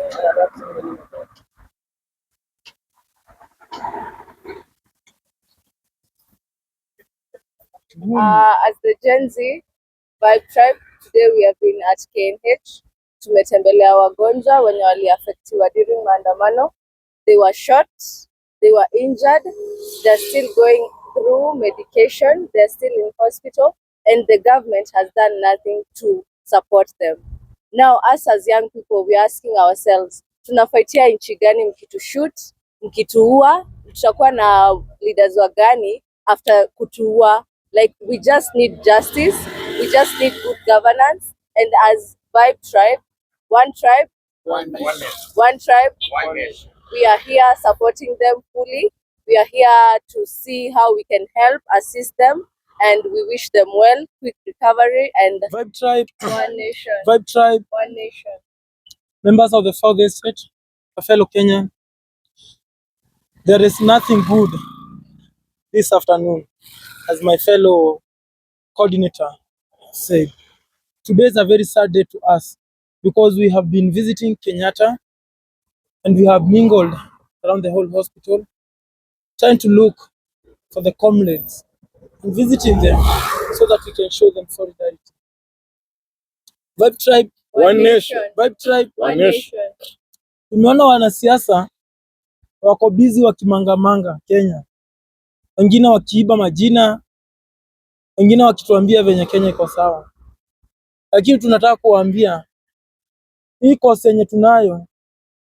As the Gen Z Vibe Tribe, today we have been at KNH. Tumetembelea wagonjwa wenye waliafektiwa during maandamano. They were shot, they were injured, they're still going through medication, they're still in hospital, and the government has done nothing to support them. Now, us as young people, we're asking ourselves, tunafaitia nchi gani mkitushoot, mkituua, tutakuwa na leaders wa gani after kutuua? Like, we just need justice, we just need good governance, and as Vibe Tribe, one tribe, one tribe, one nation. We are here supporting them fully. We are here to see how we can help, assist them, and we wish them well, quick recovery, and Vibe Tribe, one nation. Vibe Tribe, one nation. Members of the South State, a fellow Kenyan. There is nothing good this afternoon, as my fellow coordinator said. Today is a very sad day to us because we have been visiting Kenyatta and we have mingled around the whole hospital, trying to look for the comrades and visiting them so that we can show them solidarity. Vibe Tribe, one nation. Vibe Tribe, one nation. Tumeona wanasiasa wako busy wakimangamanga Kenya, wengine wakiiba majina, wengine wakituambia venye Kenya iko sawa, lakini tunataka kuwaambia hii kosa yenye tunayo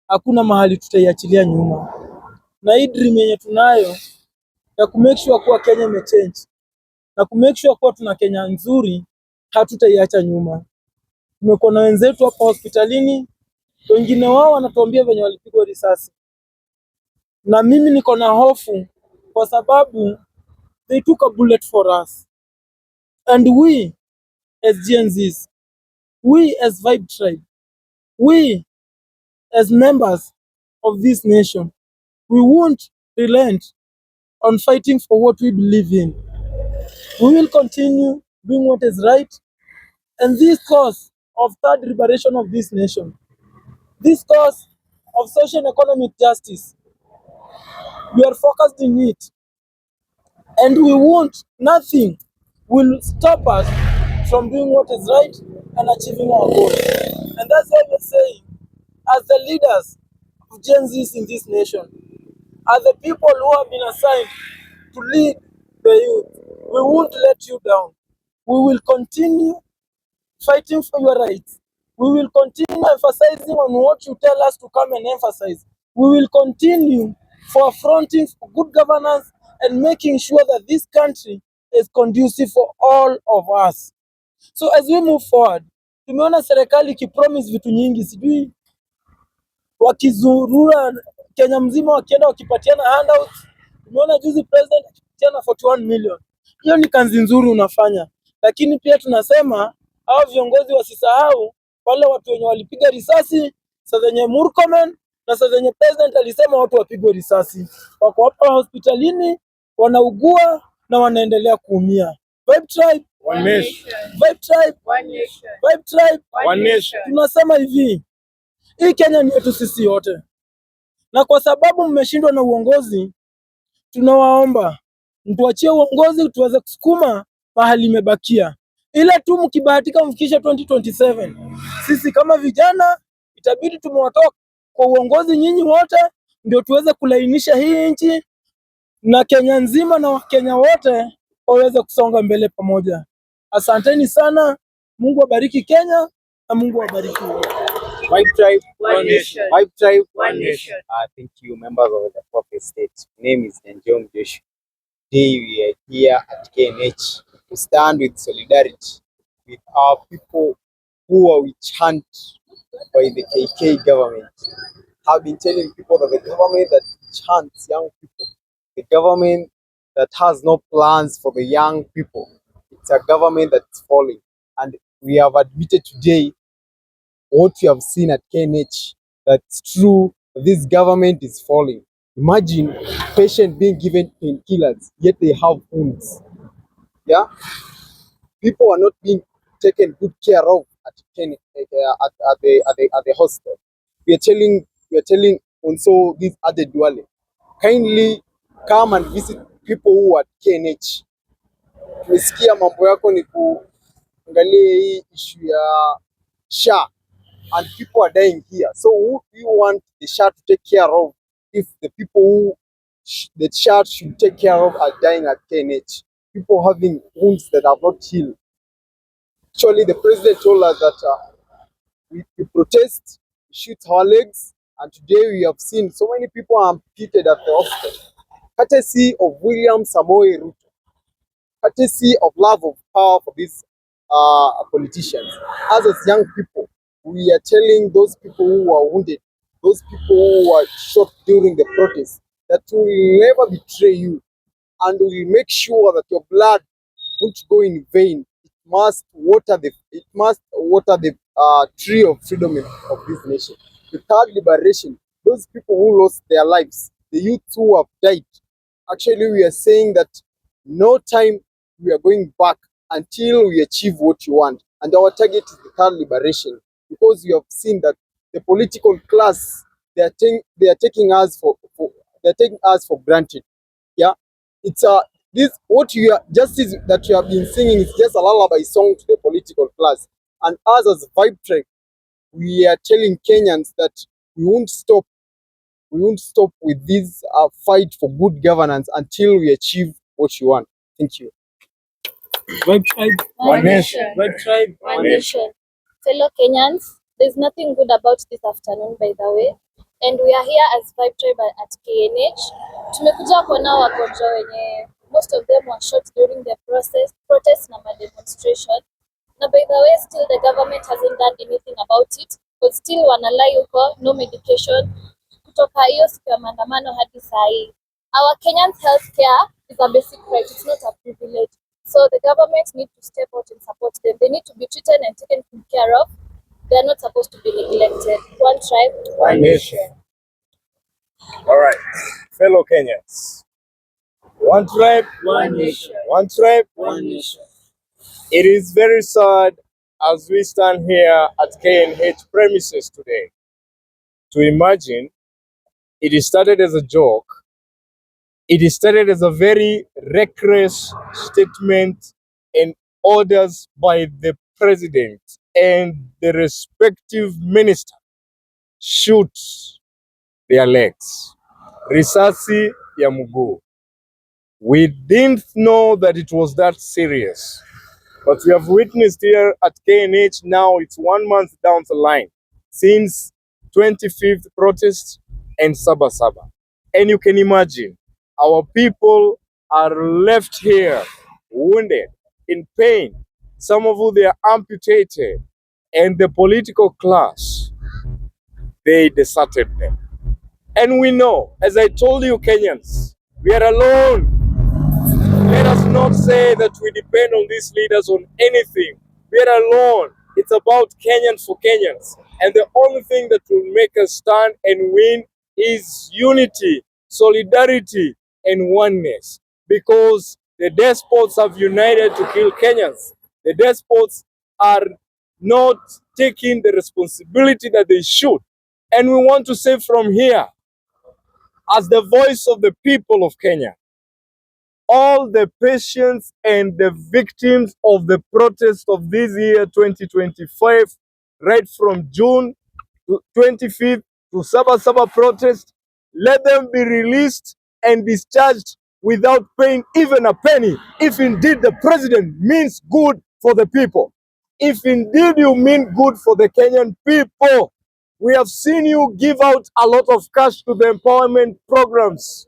hakuna mahali tutaiachilia nyuma, na hii dream yenye tunayo ya kumake sure kuwa Kenya imechange na kumake sure kuwa tuna Kenya nzuri hatutaiacha nyuma. Tumekuwa na wenzetu hapa hospitalini, wengine wao wanatuambia venye walipigwa risasi, na mimi niko na hofu kwa sababu they took a bullet for us, and we as Gen Zs, we as Vibe Tribe, we as members of this nation, we won't relent on fighting for what we believe in. We will continue doing what is right, and this cause of third liberation of this nation, this cause of social and economic justice, we are focused in it, and we won't, nothing will stop us from doing what is right and achieving our goals. And that's why we're saying, as the leaders of Gen Zs in this nation, as the people who have been assigned to lead the youth, we won't let you down. We will continue fighting for your rights. We will continue emphasizing on what you tell us to come and emphasize. We will continue for fronting for good governance and making sure that this country is conducive for all of us. So as we move forward, tumeona serikali ikipromise vitu nyingi, sijui wakizurura Kenya mzima wakienda wakipatiana handouts. Tumeona juzi president akipatiana 41 million. Hiyo ni kazi nzuri unafanya, lakini pia tunasema hao viongozi wasisahau wale watu wenye walipiga risasi saa zenye Murkomen na saa zenye president alisema watu wapigwe risasi, wako hapa hospitalini wanaugua na wanaendelea kuumia. Vibe Tribe, one nation. Vibe Tribe, one nation. Vibe Tribe, one nation. Tunasema hivi, hii Kenya ni yetu sisi yote, na kwa sababu mmeshindwa na uongozi, tunawaomba mtuachie uongozi tuweze kusukuma mahali imebakia, ila tu mkibahatika mfikishe 2027, sisi kama vijana itabidi tumewatoa kwa uongozi nyinyi wote, ndio tuweze kulainisha hii nchi na Kenya nzima na Wakenya wote waweze kusonga mbele pamoja. Asanteni sana, Mungu abariki Kenya na Mungu abariki wote. Vibe Tribe, one nation. Vibe Tribe, one nation. Thank you, members of the Fourth Estate. My name is Njom Joshua. Today we are here at KNH to stand with solidarity with our people who are chant by the KK government. I've been telling people that the government that chants young people, the government that has no plans for the young people, it's a government that's falling. And we have admitted today what we have seen at KNH, that's true, this government is falling. Imagine patients being given painkillers, yet they have wounds. Yeah, people are not being taken good care of at the hospital. we are telling also this other Duale, kindly come and visit people who are at KNH. Tumesikia mambo yako ni kuangalia hii issue ya SHA and people are dying here. So who do you want the SHA to take care of if the people who the SHA should take care of are dying at KNH? People having wounds that have not healed. Actually, the president told us that we protest, we shoot our legs, and today we have seen so many people are amputated at the hospital. Courtesy of William Samoei Ruto, courtesy of love of power for these politicians. As young people, we are telling those people who are wounded, those people who were shot during the protest, that we will never betray you, and we will make sure that your blood won't go in vain. It must water the tree of freedom of this nation. The third liberation, those people who lost their lives, the youth who have died. Actually, we are saying that no time we are going back until we achieve what you want. And our target is the third liberation, because we have seen that the political class, they are taking us for granted. Yeah, it's this what you are justice that you have been singing is just a lullaby song to the political class. And us as Vibe Tribe, we are telling Kenyans that we won't stop with this fight for good governance until we achieve what you want. Thank you. Vibe Tribe, One nation. Vibe Tribe, One nation. Fellow Kenyans, there's nothing good about this afternoon, by the way. And we are here as Vibe Tribe at KNH. Tumekuja kuona wagonjwa wenye most of them were shot during the protest na demonstration. Na by the way, still the government hasn't done anything about it. But still wanalai huko, no medication. Kutoka hiyo siku ya maandamano hadi saa hii. Our Kenyans healthcare is a basic right, it's not a privilege. So the government need to step out and support them. They need to be treated and taken care of. They are not supposed to be neglected. One tribe, one nation. All right, fellow Kenyans. One tribe, one nation. One tribe, One nation. It is very sad as we stand here at KNH premises today to imagine it started as a joke. It started as a very reckless statement and orders by the president and the respective minister shoot their legs. Risasi ya mguu. We didn't know that it was that serious. But we have witnessed here at KNH now, it's 1 month down the line since 25th protest and Saba. And you can imagine, our people are left here wounded, in pain. Some of them, they are amputated. And the political class, they deserted them. And we know, as I told you, Kenyans, we are alone. Let us not say that we depend on these leaders on anything. We are alone. It's about Kenyans for Kenyans. And the only thing that will make us stand and win is unity, solidarity, and oneness. Because the despots have united to kill Kenyans. The despots are not taking the responsibility that they should. And we want to say from here, as the voice of the people of Kenya, all the patients and the victims of the protest of this year 2025, right from June 25th to Saba protest, let them be released and discharged without paying even a penny, if indeed the president means good for the people. If indeed you mean good for the Kenyan people. We have seen you give out a lot of cash to the empowerment programs.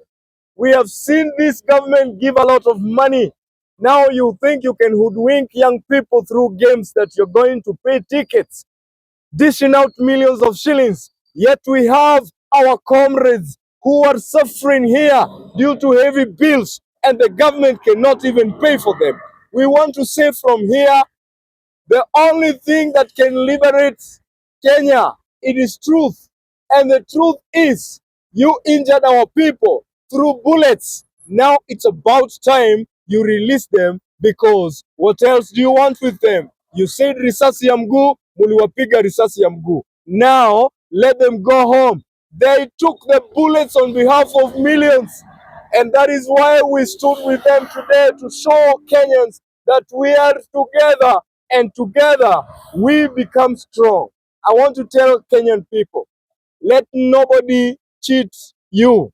We have seen this government give a lot of money. Now you think you can hoodwink young people through games that you're going to pay tickets, dishing out millions of shillings. Yet we have our comrades who are suffering here due to heavy bills, and the government cannot even pay for them. We want to say from here, the only thing that can liberate Kenya, it is truth. And the truth is, you injured our people through bullets. Now it's about time you release them, because what else do you want with them? You said risasi ya mguu, muliwapiga risasi ya mguu. Now Let them go home. They took the bullets on behalf of millions. And that is why we stood with them today to show Kenyans that we are together, and together we become strong. I want to tell Kenyan people, let nobody cheat you.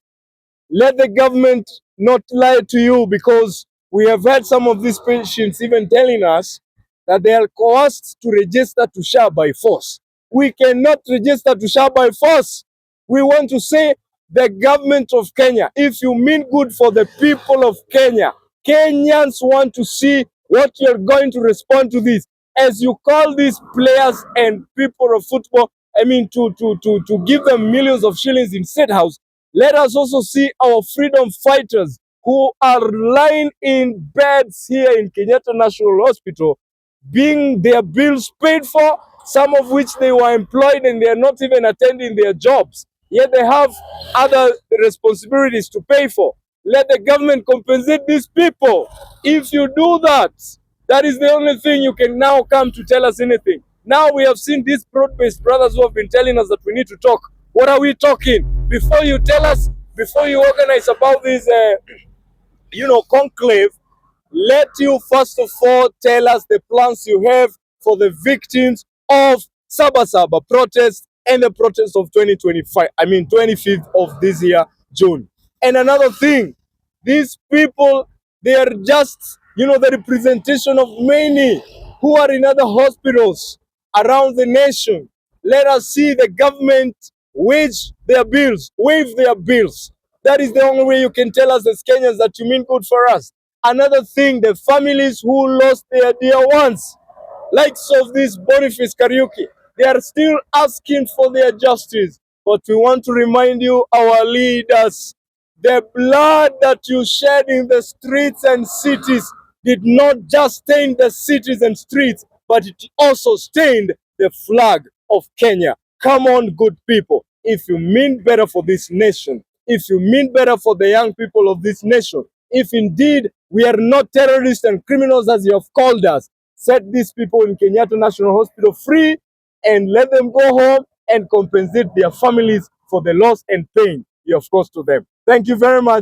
Let the government not lie to you, because we have had some of these patients even telling us that they are coerced to register to SHA by force. We cannot register to SHA by force. We want to say, the government of Kenya, if you mean good for the people of Kenya, Kenyans want to see what you're going to respond to this. As you call these players and people of football, to give them millions of shillings in State House, let us also see our freedom fighters who are lying in beds here in Kenyatta National Hospital, being their bills paid for, some of which they were employed and they are not even attending their jobs. Yet they have other responsibilities to pay for. Let the government compensate these people. If you do that, that is the only thing you can now come to tell us anything. Now we have seen these broad-based brothers who have been telling us that we need to talk. What are we talking? Before you tell us, before you organize about this, conclave, let you first of all tell us the plans you have for the victims of Saba protest and the protest of 25th of this year, June. And another thing, these people, they are just, the representation of many who are in other hospitals around the nation. Let us see the government waive their bills. That is the only way you can tell us as Kenyans that you mean good for us. Another thing, the families who lost their dear ones, like of this Boniface Kariuki, they are still asking for their justice. But we want to remind you, our leaders, the blood that you shed in the streets and cities did not just stain the cities and streets, but it also stained the flag of Kenya. Come on, good people. If you mean better for this nation, if you mean better for the young people of this nation, if indeed we are not terrorists and criminals as you have called us, set these people in Kenyatta National Hospital free and let them go home and compensate their families for the loss and pain you have caused to them. Thank you very much.